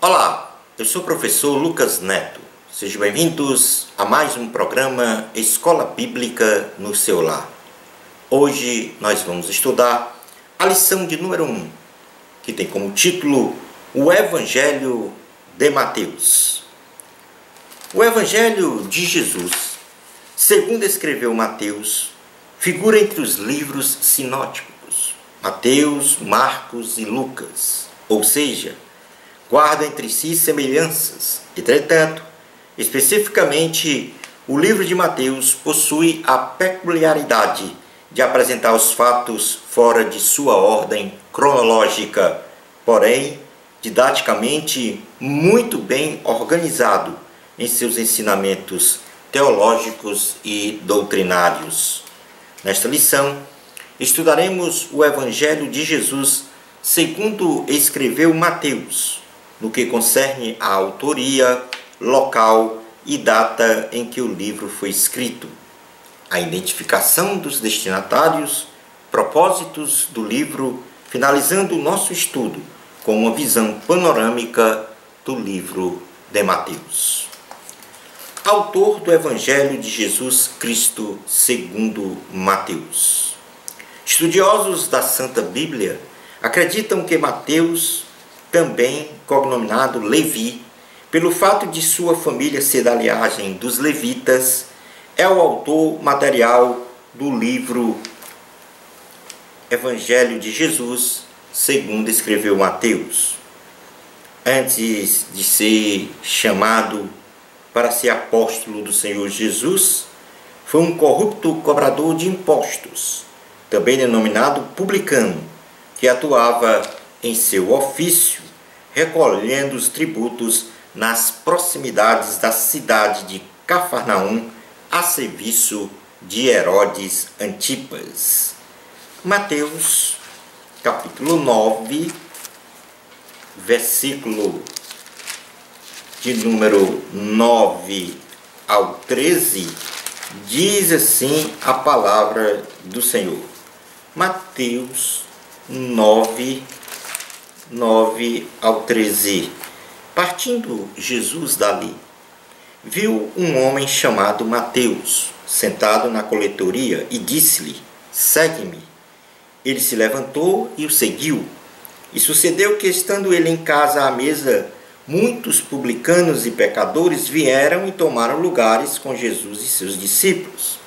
Olá, eu sou o professor Lucas Neto. Sejam bem-vindos a mais um programa Escola Bíblica no seu lar. Hoje nós vamos estudar a lição de número 1, que tem como título o Evangelho de Mateus. O Evangelho de Jesus, segundo escreveu Mateus, figura entre os livros sinóticos, Mateus, Marcos e Lucas, ou seja, guardam entre si semelhanças. Entretanto, especificamente, o livro de Mateus possui a peculiaridade de apresentar os fatos fora de sua ordem cronológica, porém, didaticamente, muito bem organizado em seus ensinamentos teológicos e doutrinários. Nesta lição, estudaremos o Evangelho de Jesus segundo escreveu Mateus, no que concerne à autoria, local e data em que o livro foi escrito, a identificação dos destinatários, propósitos do livro, finalizando o nosso estudo com uma visão panorâmica do livro de Mateus. Autor do Evangelho de Jesus Cristo segundo Mateus. Estudiosos da Santa Bíblia acreditam que Mateus, também cognominado Levi, pelo fato de sua família ser da linhagem dos levitas, é o autor material do livro Evangelho de Jesus, segundo escreveu Mateus. Antes de ser chamado para ser apóstolo do Senhor Jesus, foi um corrupto cobrador de impostos, também denominado publicano, que atuava em seu ofício, recolhendo os tributos nas proximidades da cidade de Cafarnaum, a serviço de Herodes Antipas. Mateus, capítulo 9, versículo de número 9 ao 13, diz assim a palavra do Senhor. Mateus 9 ao 13. Partindo Jesus dali, viu um homem chamado Mateus, sentado na coletoria, e disse-lhe: segue-me. Ele se levantou e o seguiu. E sucedeu que, estando ele em casa à mesa, muitos publicanos e pecadores vieram e tomaram lugares com Jesus e seus discípulos.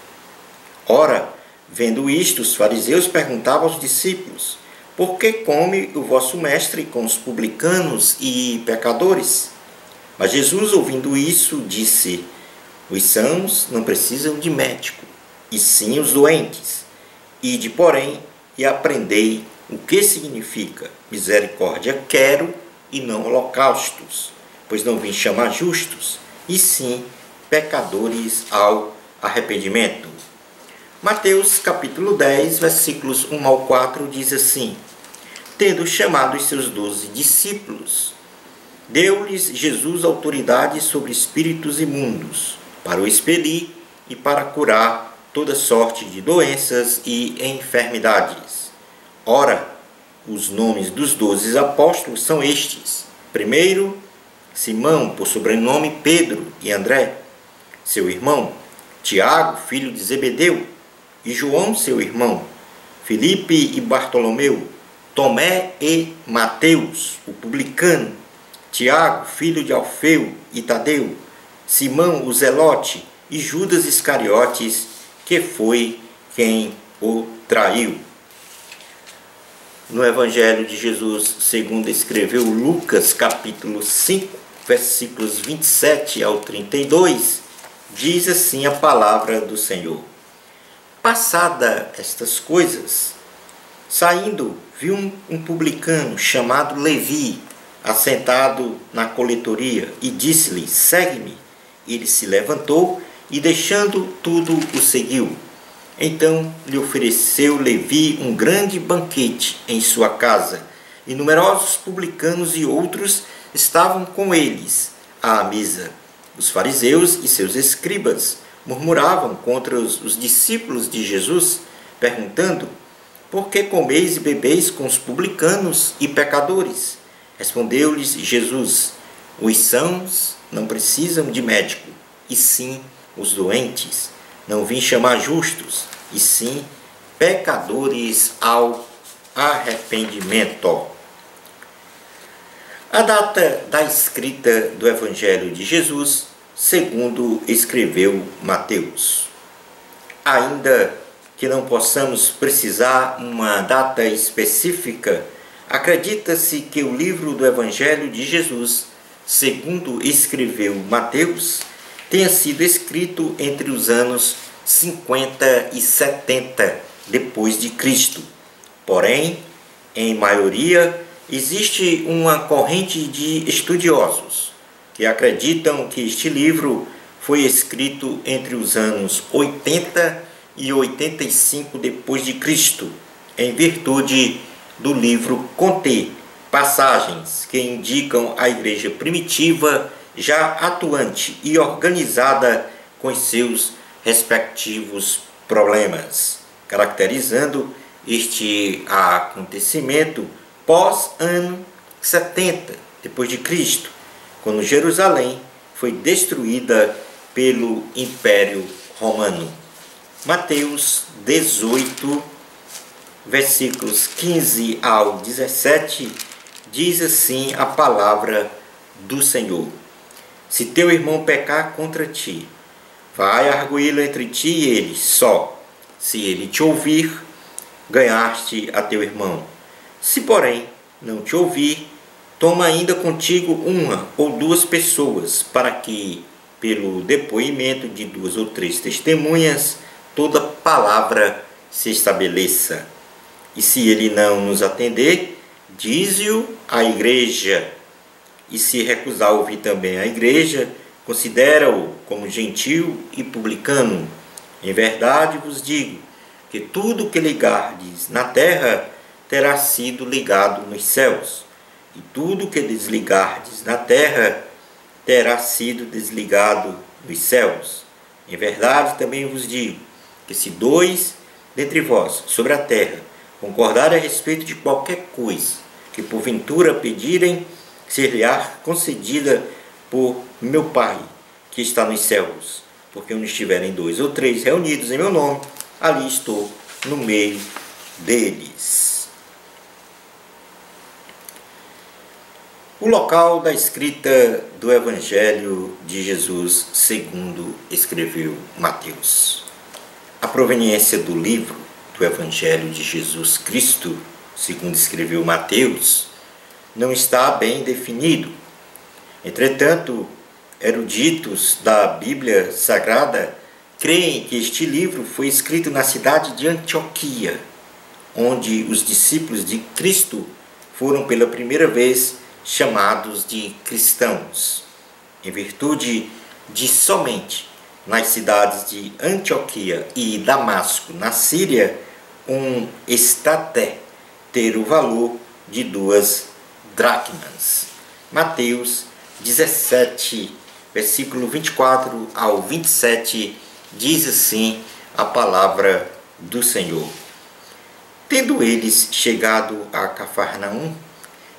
Ora, vendo isto, os fariseus perguntavam aos discípulos: por que come o vosso mestre com os publicanos e pecadores? Mas Jesus, ouvindo isso, disse: os sãos não precisam de médico, e sim os doentes. Ide, porém, e aprendei o que significa misericórdia quero e não holocaustos, pois não vim chamar justos, e sim pecadores ao arrependimento. Mateus capítulo 10, versículos 1 ao 4 diz assim: tendo chamado os seus 12 discípulos, deu-lhes Jesus autoridade sobre espíritos imundos, para o expelir e para curar toda sorte de doenças e enfermidades. Ora, os nomes dos 12 apóstolos são estes: primeiro, Simão, por sobrenome Pedro, e André, seu irmão, Tiago, filho de Zebedeu, e João, seu irmão, Filipe e Bartolomeu, Tomé e Mateus, o publicano, Tiago, filho de Alfeu e Tadeu, Simão, o zelote, e Judas Iscariotes, que foi quem o traiu. No Evangelho de Jesus, segundo escreveu Lucas, capítulo 5, versículos 27 ao 32, diz assim a palavra do Senhor. Passada estas coisas, saindo, viu um publicano chamado Levi, assentado na coletoria, e disse-lhe: segue-me. Ele se levantou e, deixando tudo, o seguiu. Então lhe ofereceu Levi um grande banquete em sua casa, e numerosos publicanos e outros estavam com eles à mesa. Os fariseus e seus escribas murmuravam contra os discípulos de Jesus, perguntando: por que comeis e bebeis com os publicanos e pecadores? Respondeu-lhes Jesus: Os sãos não precisam de médico, e sim os doentes. Não vim chamar justos, e sim pecadores ao arrependimento. A data da escrita do Evangelho de Jesus, segundo escreveu Mateus. Ainda que não possamos precisar uma data específica, acredita-se que o livro do Evangelho de Jesus, segundo escreveu Mateus, tenha sido escrito entre os anos 50 e 70 depois de Cristo. Porém, em maioria, existe uma corrente de estudiosos que acreditam que este livro foi escrito entre os anos 80 e 85 depois de Cristo, em virtude do livro conter passagens que indicam a igreja primitiva já atuante e organizada com seus respectivos problemas, caracterizando este acontecimento pós-ano 70 depois de Cristo, quando Jerusalém foi destruída pelo Império Romano. Mateus 18, versículos 15 ao 17, diz assim a palavra do Senhor: Se teu irmão pecar contra ti, vai arguí-lo entre ti e ele só. Se ele te ouvir, ganhaste a teu irmão. Se, porém, não te ouvir, toma ainda contigo uma ou duas pessoas, para que, pelo depoimento de 2 ou 3 testemunhas, toda palavra se estabeleça. E se ele não nos atender, dize-o à igreja. E se recusar ouvir também a igreja, considera-o como gentil e publicano. Em verdade vos digo que tudo que ligardes na terra terá sido ligado nos céus, e tudo que desligardes na terra terá sido desligado nos céus. Em verdade também vos digo que se 2 dentre vós sobre a terra concordarem a respeito de qualquer coisa que porventura pedirem, ser-lhe-á concedida por meu Pai que está nos céus. Porque onde estiverem 2 ou 3 reunidos em meu nome, ali estou no meio deles. O local da escrita do Evangelho de Jesus, segundo escreveu Mateus. A proveniência do livro do Evangelho de Jesus Cristo, segundo escreveu Mateus, não está bem definido. Entretanto, eruditos da Bíblia Sagrada creem que este livro foi escrito na cidade de Antioquia, onde os discípulos de Cristo foram pela primeira vez chamados de cristãos, em virtude de somente nas cidades de Antioquia e Damasco, na Síria, um estaté ter o valor de 2 dracmas. Mateus 17, versículo 24 ao 27, diz assim a palavra do Senhor. Tendo eles chegado a Cafarnaum,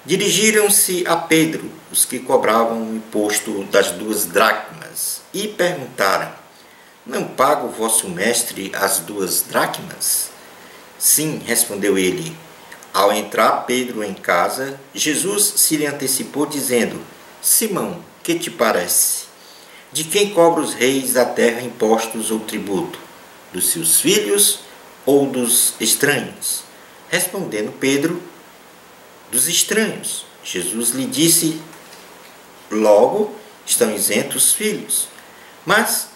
dirigiram-se a Pedro, os que cobravam o imposto das 2 dracmas, e perguntaram: Não paga o vosso mestre as 2 dracmas? Sim, respondeu ele. Ao entrar Pedro em casa, Jesus se lhe antecipou, dizendo: Simão, que te parece? De quem cobram os reis da terra impostos ou tributo? Dos seus filhos ou dos estranhos? Respondendo Pedro: Dos estranhos. Jesus lhe disse: Logo estão isentos os filhos. Mas,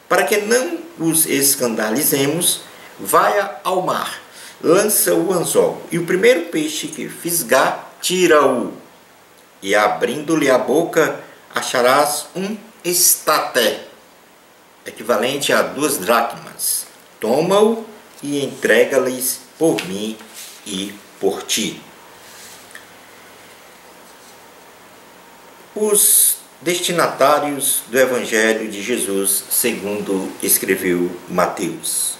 para que não os escandalizemos, vai ao mar, lança o anzol, e o primeiro peixe que fisgar, tira-o. E abrindo-lhe a boca, acharás um estaté, equivalente a 2 dracmas. Toma-o e entrega-lhes por mim e por ti. Os destinatários do Evangelho de Jesus, segundo escreveu Mateus.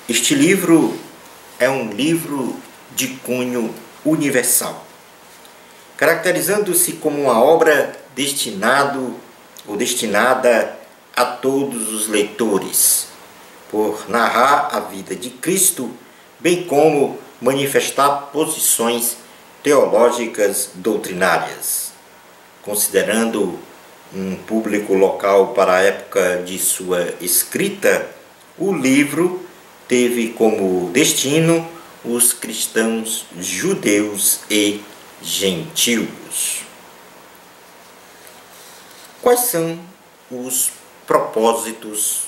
Este livro é um livro de cunho universal, caracterizando-se como uma obra destinado ou destinada a todos os leitores, por narrar a vida de Cristo, bem como manifestar posições teológicas doutrinárias. Considerando um público local para a época de sua escrita, o livro teve como destino os cristãos judeus e gentios. Quais são os propósitos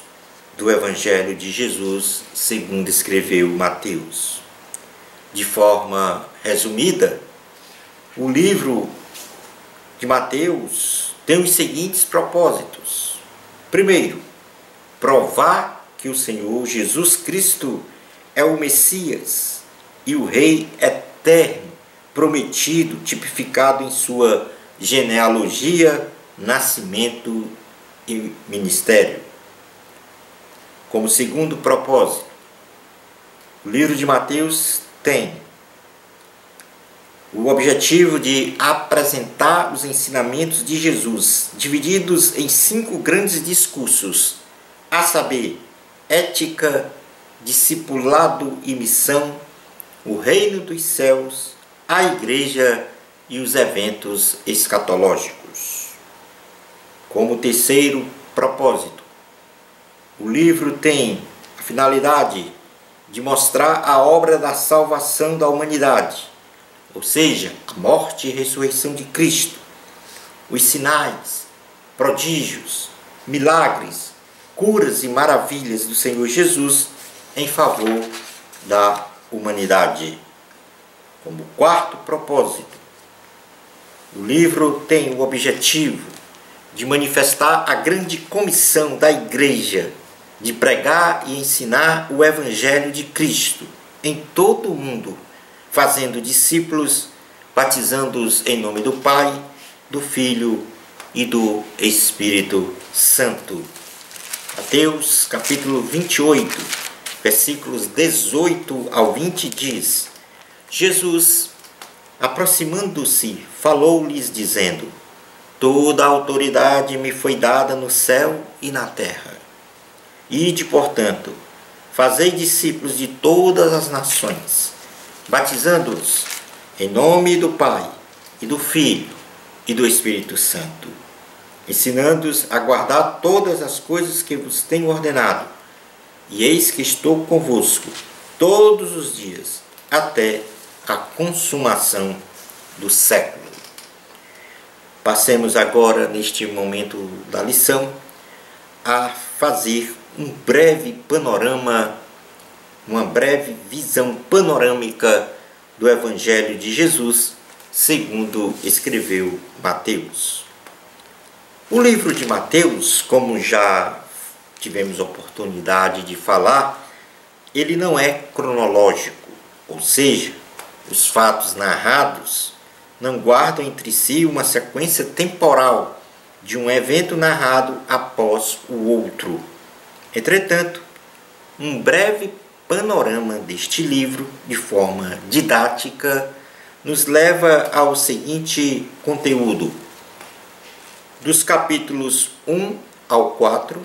do Evangelho de Jesus, segundo escreveu Mateus? De forma resumida, o livro de Mateus tem os seguintes propósitos. Primeiro, provar que o Senhor Jesus Cristo é o Messias e o Rei eterno, prometido, tipificado em sua genealogia, nascimento e ministério. Como segundo propósito, o livro de Mateus tem o objetivo de apresentar os ensinamentos de Jesus, divididos em 5 grandes discursos, a saber, ética, discipulado e missão, o reino dos céus, a igreja e os eventos escatológicos. Como terceiro propósito, o livro tem a finalidade de mostrar a obra da salvação da humanidade, ou seja, a morte e ressurreição de Cristo, os sinais, prodígios, milagres, curas e maravilhas do Senhor Jesus em favor da humanidade. Como quarto propósito, o livro tem o objetivo de manifestar a grande comissão da Igreja de pregar e ensinar o Evangelho de Cristo em todo o mundo, fazendo discípulos, batizando-os em nome do Pai, do Filho e do Espírito Santo. Mateus capítulo 28, versículos 18 ao 20 diz: Jesus, aproximando-se, falou-lhes dizendo: Toda a autoridade me foi dada no céu e na terra. Ide, portanto, fazei discípulos de todas as nações, batizando-os em nome do Pai, e do Filho, e do Espírito Santo, ensinando-os a guardar todas as coisas que vos tenho ordenado. E eis que estou convosco todos os dias, até a consumação do século. Passemos agora, neste momento da lição, a fazer um breve panorama, uma breve visão panorâmica do Evangelho de Jesus, segundo escreveu Mateus. O livro de Mateus, como já tivemos oportunidade de falar, ele não é cronológico, ou seja, os fatos narrados não guardam entre si uma sequência temporal de um evento narrado após o outro. Entretanto, um breve panorama deste livro, de forma didática, nos leva ao seguinte conteúdo. Dos capítulos 1 ao 4,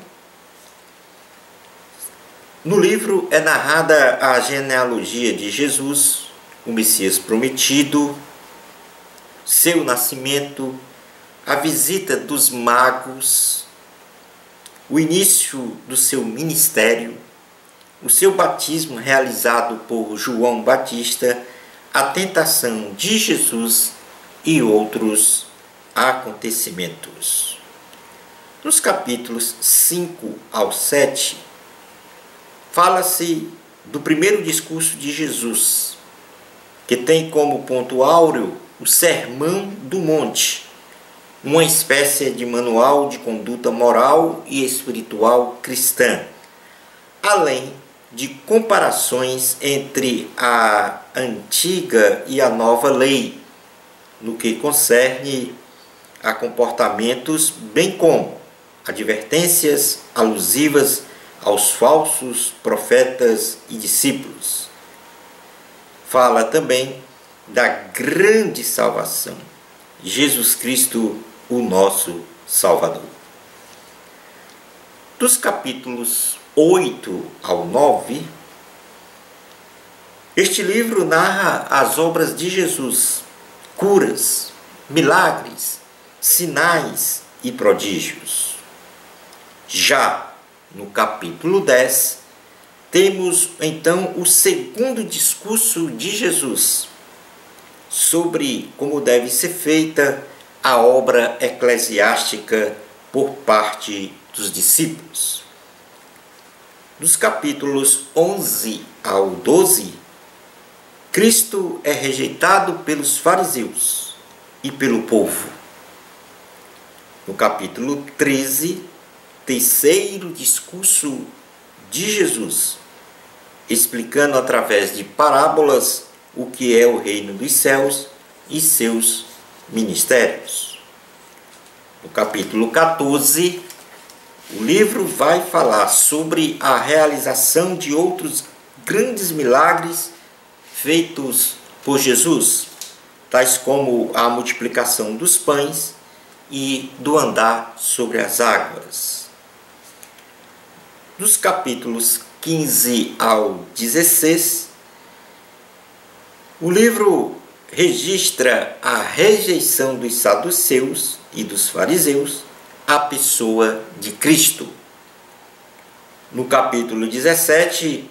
no livro é narrada a genealogia de Jesus, o Messias prometido, seu nascimento, a visita dos magos, o início do seu ministério, o seu batismo realizado por João Batista, a tentação de Jesus e outros acontecimentos. Nos capítulos 5 ao 7, fala-se do primeiro discurso de Jesus, que tem como ponto áureo o Sermão do Monte, uma espécie de manual de conduta moral e espiritual cristã, além de comparações entre a antiga e a nova lei, no que concerne a comportamentos, bem como advertências alusivas aos falsos profetas e discípulos. Fala também da grande salvação. Jesus Cristo o nosso Salvador. Dos capítulos 8 ao 9, este livro narra as obras de Jesus, curas, milagres, sinais e prodígios. Já no capítulo 10, temos então o segundo discurso de Jesus sobre como deve ser feita a obra eclesiástica por parte dos discípulos. Dos capítulos 11 ao 12, Cristo é rejeitado pelos fariseus e pelo povo. No capítulo 13, terceiro discurso de Jesus, explicando através de parábolas o que é o reino dos céus e seus ministérios. No capítulo 14, o livro vai falar sobre a realização de outros grandes milagres feitos por Jesus, tais como a multiplicação dos pães e do andar sobre as águas. Dos capítulos 15 ao 16, o livro registra a rejeição dos saduceus e dos fariseus à pessoa de Cristo. No capítulo 17,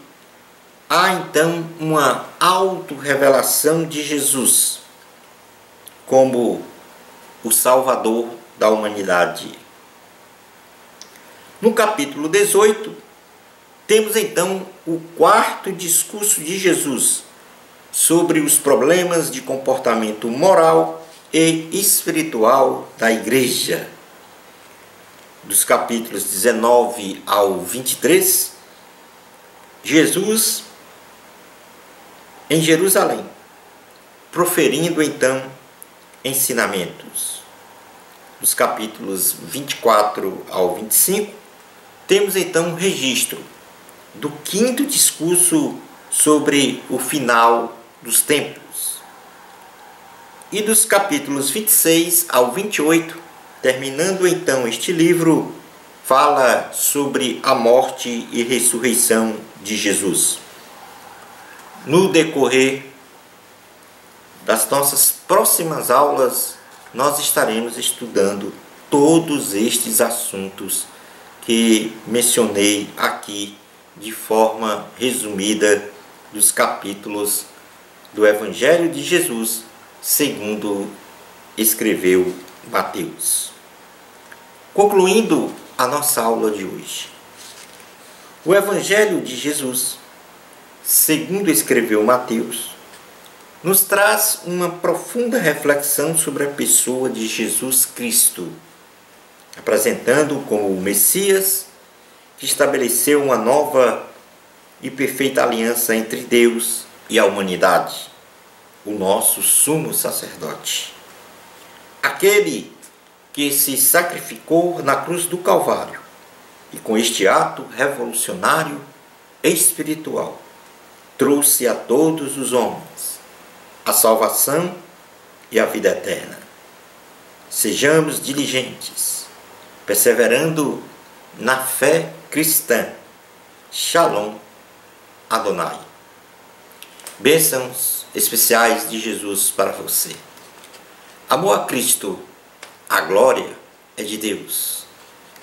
há então uma autorrevelação de Jesus como o Salvador da humanidade. No capítulo 18, temos então o quarto discurso de Jesus sobre os problemas de comportamento moral e espiritual da Igreja. Dos capítulos 19 ao 23, Jesus em Jerusalém, proferindo então ensinamentos. Dos capítulos 24 ao 25, temos então um registro do quinto discurso sobre o final dos tempos. E dos capítulos 26 ao 28, terminando então este livro, fala sobre a morte e ressurreição de Jesus. No decorrer das nossas próximas aulas, nós estaremos estudando todos estes assuntos que mencionei aqui de forma resumida dos capítulos do Evangelho de Jesus, segundo escreveu Mateus. Concluindo a nossa aula de hoje, o Evangelho de Jesus, segundo escreveu Mateus, nos traz uma profunda reflexão sobre a pessoa de Jesus Cristo, apresentando-o como o Messias que estabeleceu uma nova e perfeita aliança entre Deus e a humanidade, o nosso sumo sacerdote. Aquele que se sacrificou na cruz do Calvário e com este ato revolucionário e espiritual trouxe a todos os homens a salvação e a vida eterna. Sejamos diligentes, perseverando na fé cristã. Shalom Adonai. Bênçãos especiais de Jesus para você. Amor a Cristo, a glória é de Deus.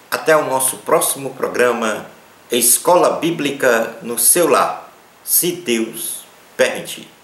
Até o nosso próximo programa Escola Bíblica no seu lar, se Deus permitir.